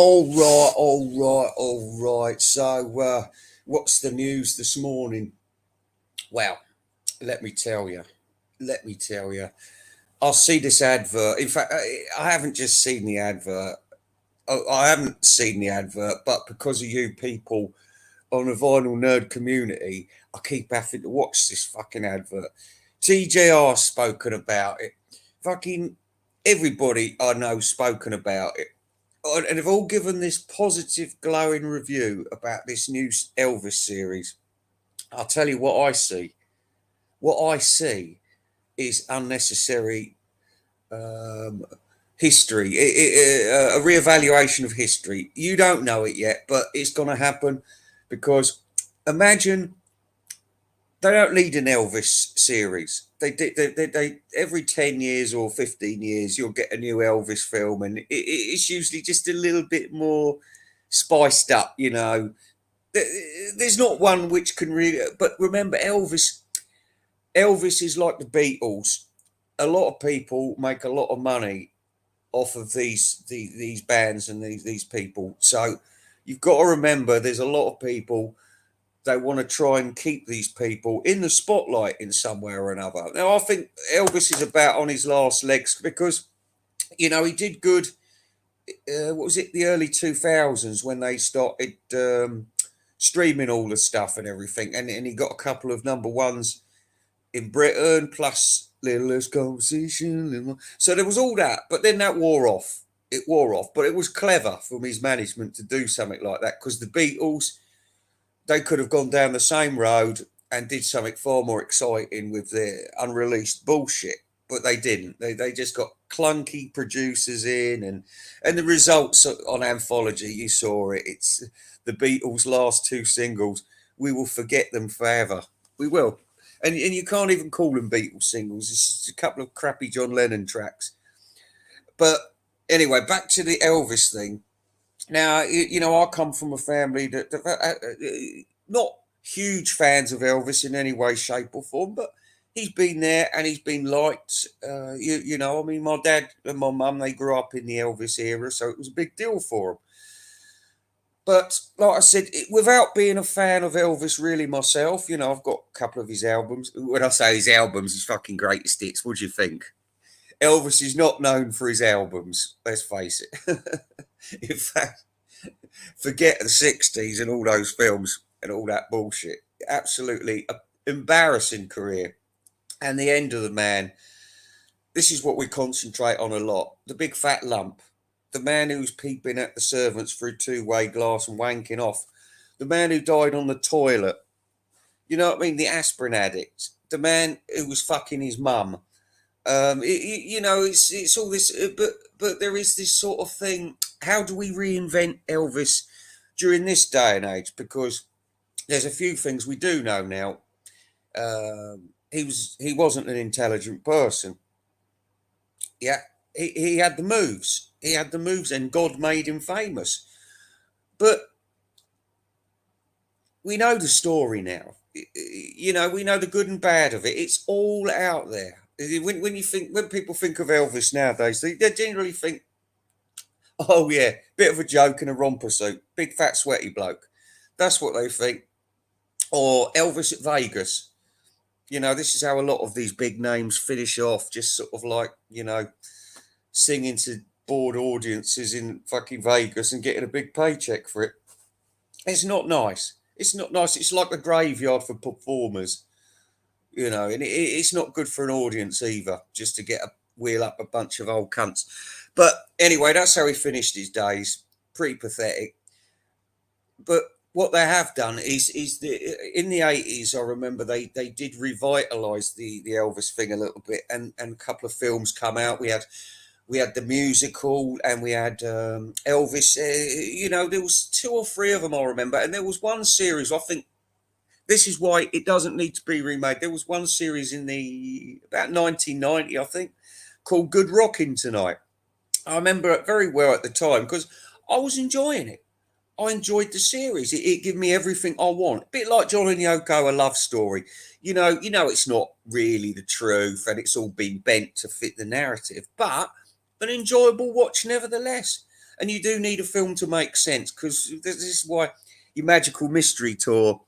All right. So, what's the news this morning? Well, let me tell you. Let me tell you. I see this advert. In fact, I haven't just seen the advert. I haven't seen the advert, but because of you people on the vinyl nerd community, I keep having to watch this fucking advert. TJR spoken about it. Fucking everybody I know spoken about it. And have all given this positive, glowing review about this new Elvis series. I'll tell you what I see. What I see is unnecessary um, history, a reevaluation of history. You don't know it yet, but it's going to happen because imagine they don't need an Elvis series. They every 10 years or 15 years you'll get a new Elvis film, and it's usually just a little bit more spiced up. There's not one which can really. But remember, Elvis is like the Beatles. A lot of people make a lot of money off of these bands and these people. So you've got to remember, there's a lot of people they want to try and keep these people in the spotlight in some way or another. Now, I think Elvis is about on his last legs because, he did good. What was it, the early 2000s when they started streaming all the stuff and everything. And he got a couple of number ones in Britain, plus Little Less Conversation. So there was all that. But then that wore off. It wore off. But it was clever from his management to do something like that because the Beatles, they could have gone down the same road and did something far more exciting with their unreleased bullshit, but they didn't. They just got clunky producers in, and the results on Anthology, you saw it. It's the Beatles' last two singles. We will forget them forever. We will. And you can't even call them Beatles singles. It's just a couple of crappy John Lennon tracks. But anyway, back to the Elvis thing. Now, I come from a family that not huge fans of Elvis in any way, shape, or form, but he's been there and he's been liked. I mean, my dad and my mum, they grew up in the Elvis era, so it was a big deal for them. But like I said, without being a fan of Elvis really myself, I've got a couple of his albums. When I say his albums, his fucking greatest hits, what do you think? Elvis is not known for his albums, let's face it. In fact, forget the 60s and all those films and all that bullshit. Absolutely embarrassing career. And the end of the man. This is what we concentrate on a lot. The big fat lump. The man who was peeping at the servants through two-way glass and wanking off. The man who died on the toilet. You know what I mean? The aspirin addict. The man who was fucking his mum. It's all this, but there is this sort of thing. How do we reinvent Elvis during this day and age? Because there's a few things we do know now. He wasn't an intelligent person. Yeah, he had the moves. He had the moves, and God made him famous. But we know the story now. We know the good and bad of it. It's all out there. When people think of Elvis nowadays, they generally think, oh yeah, bit of a joke in a romper suit, big fat sweaty bloke. That's what they think. Or Elvis at Vegas. This is how a lot of these big names finish off, just sort of like, singing to bored audiences in fucking Vegas and getting a big paycheck for it. It's not nice. It's not nice. It's like a graveyard for performers. And it's not good for an audience either, just to get a wheel up a bunch of old cunts. But anyway, that's how he finished his days. Pretty pathetic. But what they have done is in the 80s, I remember they did revitalise the Elvis thing a little bit, and a couple of films come out. We had the musical, and we had Elvis. There was two or three of them I remember, and there was one series. I think this is why it doesn't need to be remade. There was one series in the about 1990, I think, called Good Rockin' Tonight. I remember it very well at the time because I was enjoying it. I enjoyed the series. It gave me everything I want. A bit like John and Yoko, a love story. It's not really the truth, and it's all been bent to fit the narrative, but an enjoyable watch nevertheless. And you do need a film to make sense, because this is why your magical mystery tour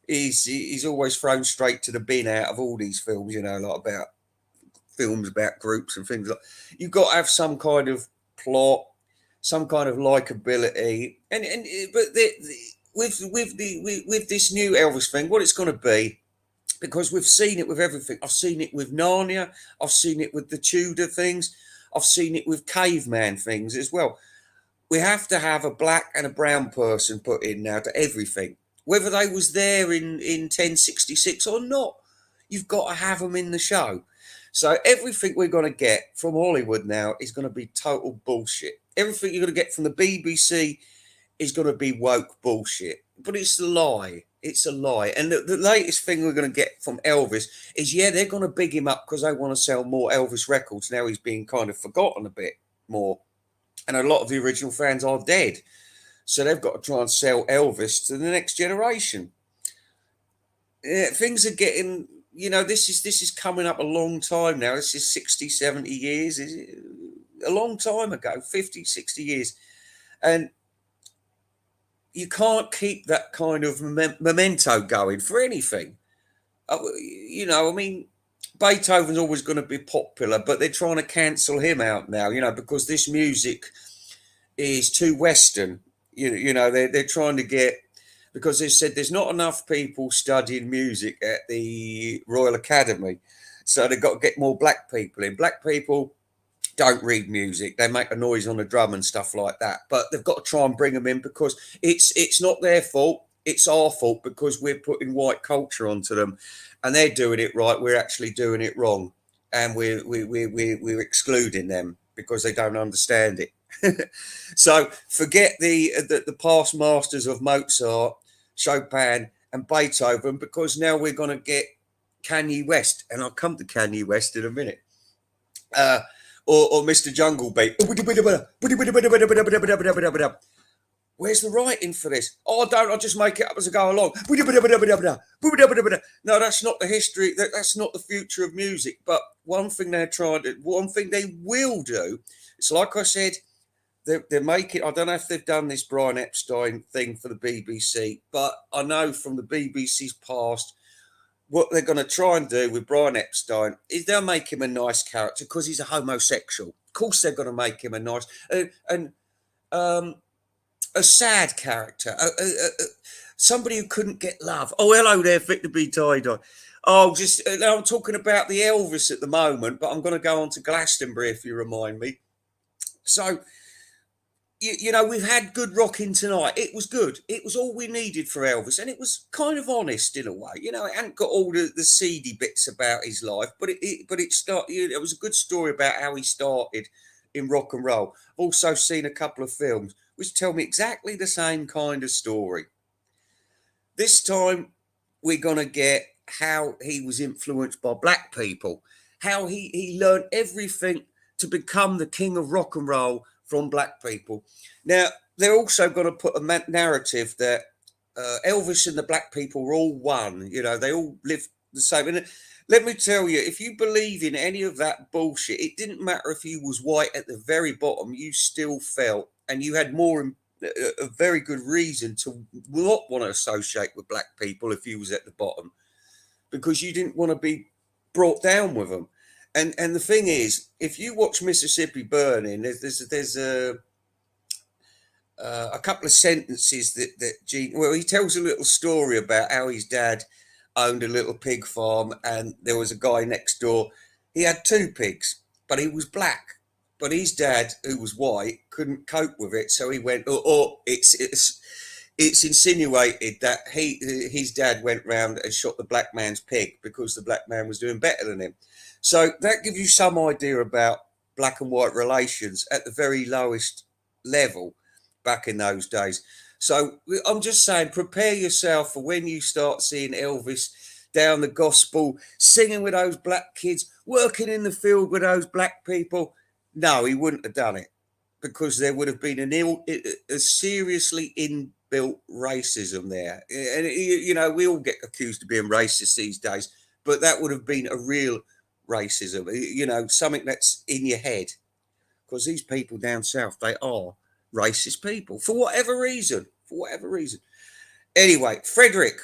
is always thrown straight to the bin out of all these films, like about films about groups and things like. You've got to have some kind of plot, some kind of likability, and but with this new Elvis thing, what it's going to be, because we've seen it with everything. I've seen it with Narnia. I've seen it with the Tudor things. I've seen it with caveman things as well. We have to have a black and a brown person put in now to everything, whether they was there in 1066 or not. You've got to have them in the show. So everything we're going to get from Hollywood now is going to be total bullshit. Everything you're going to get from the BBC is going to be woke bullshit. But it's a lie. It's a lie. And the latest thing we're going to get from Elvis is, yeah, they're going to big him up because they want to sell more Elvis records. Now he's being kind of forgotten a bit more. And a lot of the original fans are dead. So they've got to try and sell Elvis to the next generation. Things are getting, this is coming up a long time now. This is 60, 70 years. A long time ago, 50, 60 years. And you can't keep that kind of memento going for anything. Beethoven's always going to be popular, but they're trying to cancel him out now, because this music is too Western. They're trying to get, because they said there's not enough people studying music at the Royal Academy. So they've got to get more black people in. Black people don't read music. They make a noise on the drum and stuff like that. But they've got to try and bring them in, because it's not their fault. It's our fault, because we're putting white culture onto them, and they're doing it right. We're actually doing it wrong, and we're excluding them because they don't understand it. So forget the past masters of Mozart, Chopin, and Beethoven, because now we're going to get Kanye West, and I'll come to Kanye West in a minute. Or Mr. Jungle Beat. Where's the writing for this? Oh, I'll just make it up as I go along. No, that's not the history. That's not the future of music. But one thing they will do, it's like I said, they're making, I don't know if they've done this Brian Epstein thing for the BBC, but I know from the BBC's past, what they're going to try and do with Brian Epstein is they'll make him a nice character because he's a homosexual. Of course, they're going to make him a nice a sad character, somebody who couldn't get love. Oh, hello there, Victor B. Tie-Dye. Oh, I'm talking about the Elvis at the moment, but I'm going to go on to Glastonbury if you remind me. So, we've had good rocking tonight. It was good. It was all we needed for Elvis, and it was kind of honest in a way. It hadn't got all the seedy bits about his life, but it started. It was a good story about how he started in rock and roll. I've also seen a couple of films which tell me exactly the same kind of story. This time, we're going to get how he was influenced by black people, how he learned everything to become the king of rock and roll from black people. Now, they're also going to put a narrative that Elvis and the black people were all one. They all lived the same. And let me tell you, if you believe in any of that bullshit, it didn't matter if you was white at the very bottom, you still felt, and you had a very good reason to not want to associate with black people if you was at the bottom, because you didn't want to be brought down with them. And the thing is, if you watch Mississippi Burning, there's a couple of sentences that Gene, well, he tells a little story about how his dad owned a little pig farm, and there was a guy next door. He had two pigs, but he was black. But his dad, who was white, couldn't cope with it, so he went. It's insinuated that his dad went round and shot the black man's pig because the black man was doing better than him. So that gives you some idea about black and white relations at the very lowest level back in those days. So I'm just saying, prepare yourself for when you start seeing Elvis down the gospel, singing with those black kids, working in the field with those black people. No, he wouldn't have done it, because there would have been a seriously inbuilt racism there. And, we all get accused of being racist these days, but that would have been a real racism, something that's in your head, because these people down south, they are racist people for whatever reason. For whatever reason. Anyway, Frederick.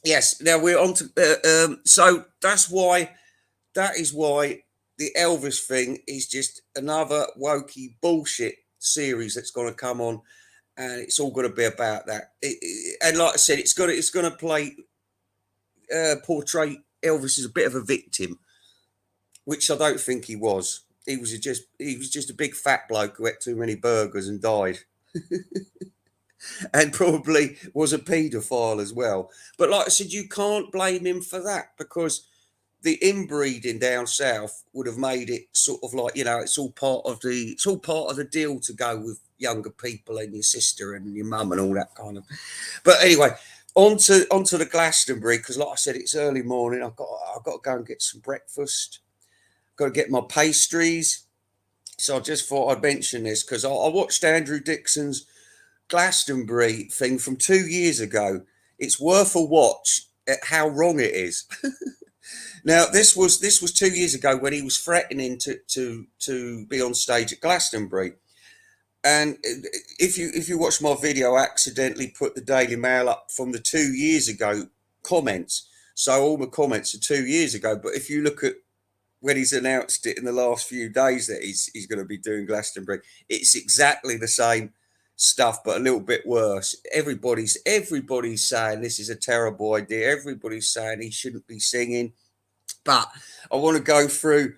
Yes. Now we're on to. So that is why the Elvis thing is just another wokey bullshit series that's going to come on, and it's all going to be about that. And like I said, it's going to play portray Elvis as a bit of a victim, which I don't think he was. He was just a big fat bloke who ate too many burgers and died. And probably was a paedophile as well. But like I said, you can't blame him for that, because the inbreeding down south would have made it sort of like, it's all part of the deal to go with younger people and your sister and your mum and all that kind of. But anyway, onto the Glastonbury, because like I said, it's early morning. I've got to go and get some breakfast. Got to get my pastries. So I just thought I'd mention this because I watched Andrew Dixon's Glastonbury thing from 2 years ago. It's worth a watch at how wrong it is. Now, this was 2 years ago when he was threatening to be on stage at Glastonbury. And if you watch my video, I accidentally put the Daily Mail up from the 2 years ago comments. So all my comments are 2 years ago. But if you look at when he's announced it in the last few days that he's going to be doing Glastonbury, it's exactly the same stuff, but a little bit worse. Everybody's saying this is a terrible idea. Everybody's saying he shouldn't be singing. But I want to go through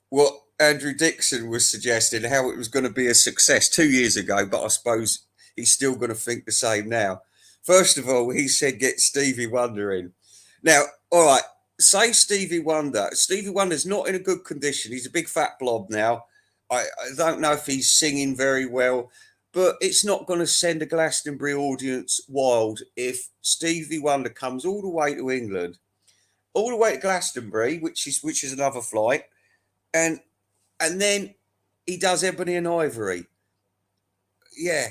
what Andrew Dixon was suggesting, how it was going to be a success 2 years ago, but I suppose he's still going to think the same now. First of all, he said get Stevie Wonder in. Now, all right, say Stevie Wonder. Stevie Wonder's not in a good condition. He's a big fat blob now. I don't know if he's singing very well, but it's not going to send a Glastonbury audience wild if Stevie Wonder comes all the way to England, all the way to Glastonbury, which is another flight, and then he does Ebony and Ivory. Yeah.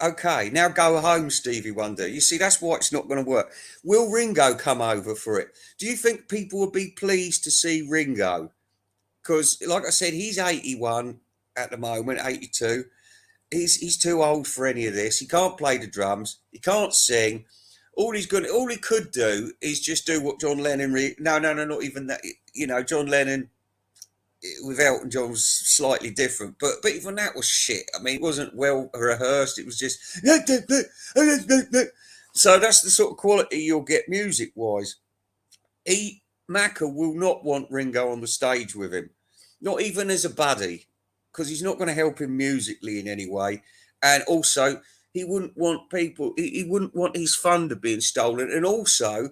Okay, now go home, Stevie Wonder. You see, that's why it's not going to work. Will Ringo come over for it? Do you think people would be pleased to see Ringo? Because, like I said, he's 81 at the moment, 82. He's too old for any of this. He can't play the drums. He can't sing. All he could do is just do what John Lennon. No, not even that. John Lennon with Elton John was slightly different, but even that was shit. I mean, it wasn't well rehearsed. It was just so that's the sort of quality you'll get music wise. Macca will not want Ringo on the stage with him, not even as a buddy, because he's not going to help him musically in any way, and also he wouldn't want he wouldn't want his thunder being stolen. And also,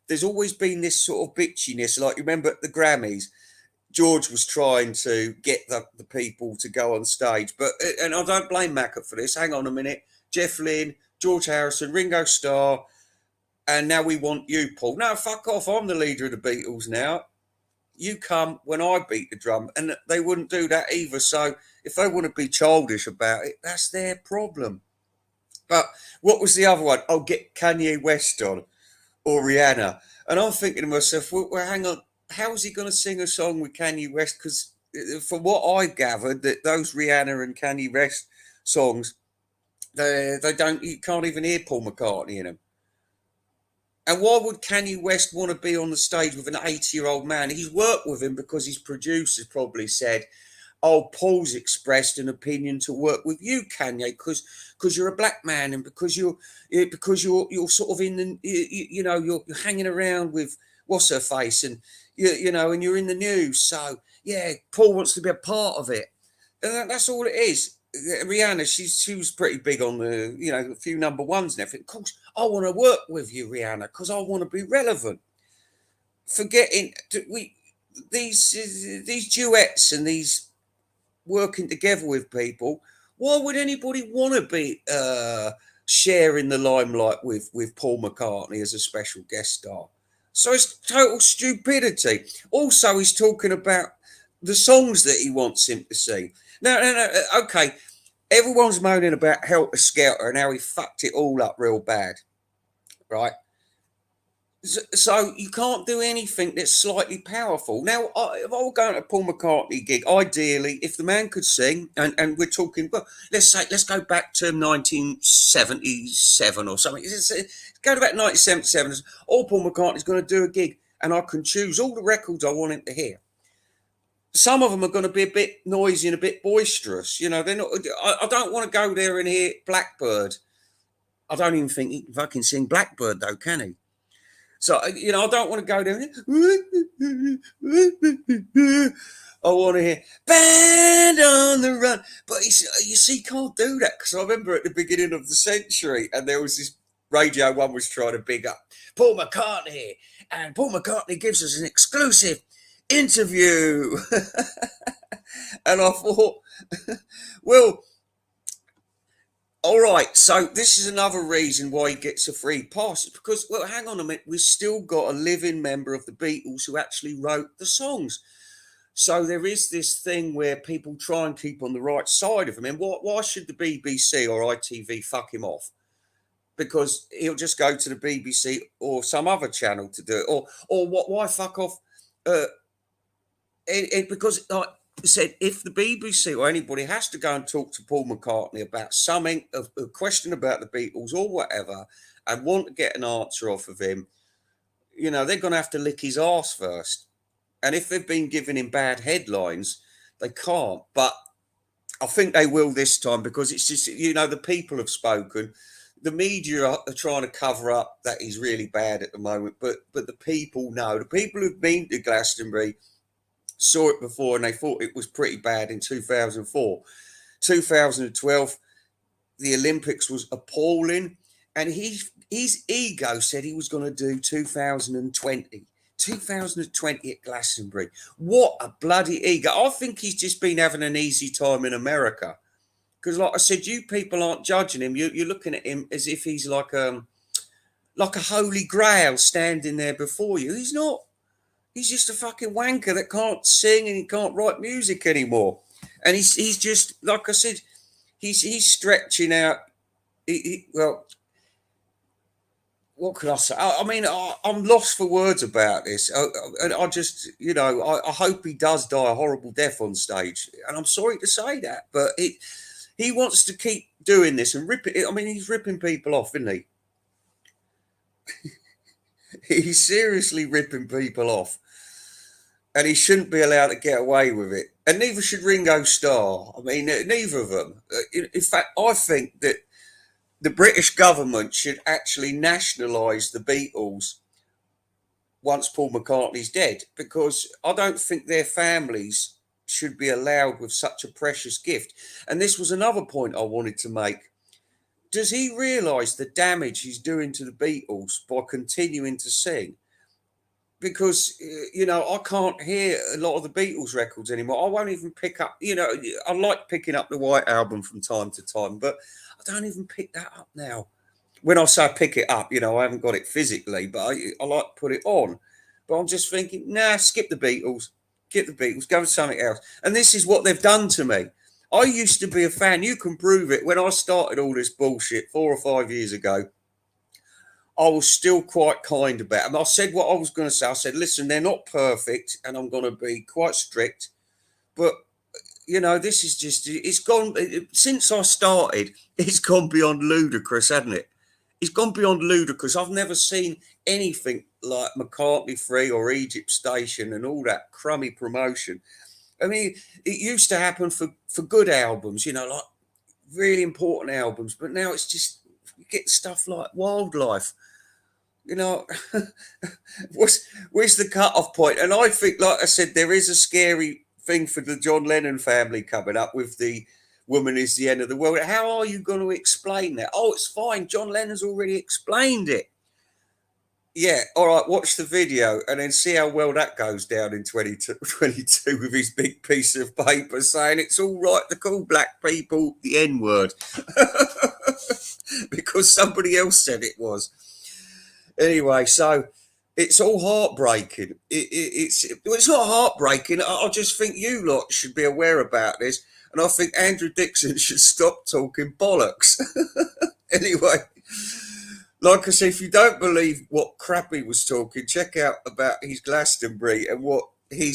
there's always been this sort of bitchiness. Like, you remember at the Grammys, George was trying to get the people to go on stage. And I don't blame Macca for this. Hang on a minute. Jeff Lynne, George Harrison, Ringo Starr, and now we want you, Paul. No, fuck off. I'm the leader of the Beatles now. You come when I beat the drum. And they wouldn't do that either. So if they want to be childish about it, that's their problem. But what was the other one? Oh, get Kanye West on or Rihanna. And I'm thinking to myself, well, hang on. How is he going to sing a song with Kanye West? Because from what I gathered, that those Rihanna and Kanye West songs, they don't. You can't even hear Paul McCartney in them. And why would Kanye West want to be on the stage with an 80-year-old man? He's worked with him because his producers probably said, "Oh, Paul's expressed an opinion to work with you, Kanye, because you're a black man and because you're sort of in the you're hanging around with what's her face and." And you're in the news. So, yeah, Paul wants to be a part of it. And that's all it is. Rihanna, she was pretty big on the, a few number ones and everything. Of course, I want to work with you, Rihanna, because I want to be relevant. Forgetting these duets and these working together with people, why would anybody want to be sharing the limelight with Paul McCartney as a special guest star? So it's total stupidity. Also, he's talking about the songs that he wants him to sing. No, okay. Everyone's moaning about Helter Skelter and how he fucked it all up real bad, right? So you can't do anything that's slightly powerful. Now, if I were going to a Paul McCartney gig, ideally, if the man could sing, and we're talking, well, let's go back to 1977 or something. Go to about 1977. All Paul McCartney's going to do a gig, and I can choose all the records I want him to hear. Some of them are going to be a bit noisy and a bit boisterous. You know, they're not. I don't want to go there and hear Blackbird. I don't even think he can fucking sing Blackbird, though, can he? So, you know, I don't want to go there. I want to hear Band on the Run. But you see, you can't do that, because I remember at the beginning of the century, and there was this Radio 1 was trying to big up Paul McCartney here. And Paul McCartney gives us an exclusive interview. And I thought, well, all right, so this is another reason why he gets a free pass. It's because, well, hang on a minute, we've still got a living member of the Beatles who actually wrote the songs. So there is this thing where people try and keep on the right side of him. And why should the BBC or ITV fuck him off? Because he'll just go to the BBC or some other channel to do it. Or why fuck off? Because, like I said, if the BBC or anybody has to go and talk to Paul McCartney about something, a question about the Beatles or whatever, and want to get an answer off of him, you know, they're going to have to lick his arse first. And if they've been giving him bad headlines, they can't. But I think they will this time, because it's just, you know, the people have spoken. The media are trying to cover up that he's really bad at the moment, but the people know. The people who've been to Glastonbury saw it before, and they thought it was pretty bad in 2004. 2012, the Olympics was appalling, and his ego said he was going to do 2020 at Glastonbury. What a bloody ego. I think he's just been having an easy time in America, because, like I said, you people aren't judging him. You're looking at him as if he's like a holy grail standing there before you. He's not. He's just a fucking wanker that can't sing and he can't write music anymore. And he's just, like I said, he's stretching out. Well, what can I say? I mean, I'm lost for words about this. And I just, you know, I hope he does die a horrible death on stage. And I'm sorry to say that, but he wants to keep doing this and ripping. I mean, he's ripping people off, isn't he? He's seriously ripping people off, and he shouldn't be allowed to get away with it. And neither should Ringo Starr. I mean, neither of them. In fact, I think that the British government should actually nationalise the Beatles once Paul McCartney's dead, because I don't think their families should be allowed with such a precious gift. And this was another point I wanted to make. Does he realise the damage he's doing to the Beatles by continuing to sing? Because, you know, I can't hear a lot of the Beatles records anymore. I won't even pick up, you know, I like picking up the White Album from time to time, but I don't even pick that up now. When I say pick it up, you know, I haven't got it physically, but I like to put it on. But I'm just thinking, nah, skip the Beatles. Get the Beatles, go with something else. And this is what they've done to me. I used to be a fan. You can prove it. When I started all this bullshit 4 or 5 years ago, I was still quite kind about them. I said what I was going to say. I said, listen, they're not perfect, and I'm going to be quite strict. But, you know, this is just, it's gone, since I started, it's gone beyond ludicrous, hasn't it? It's gone beyond ludicrous. I've never seen anything like McCartney 3 or Egypt Station and all that crummy promotion. I mean, it used to happen for good albums, you know, like really important albums. But now it's just, you get stuff like Wildlife. You know, where's the cut-off point? And I think, like I said, there is a scary thing for the John Lennon family coming up with the woman is the end of the world. How are you going to explain that? Oh, it's fine. John Lennon's already explained it. Yeah, all right, watch the video and then see how well that goes down in 2022 with his big piece of paper saying it's all right to call black people the N-word because somebody else said it was. Anyway, so it's all heartbreaking. It's not heartbreaking. I just think you lot should be aware about this, and I think Andrew Dixon should stop talking bollocks. Anyway. Like I said, if you don't believe what crap he was talking, check out about his Glastonbury and what he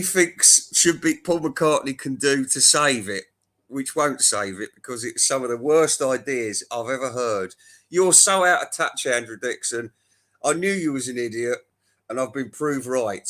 thinks should be Paul McCartney can do to save it, which won't save it because it's some of the worst ideas I've ever heard. You're so out of touch, Andrew Dixon. I knew you was an idiot, and I've been proved right.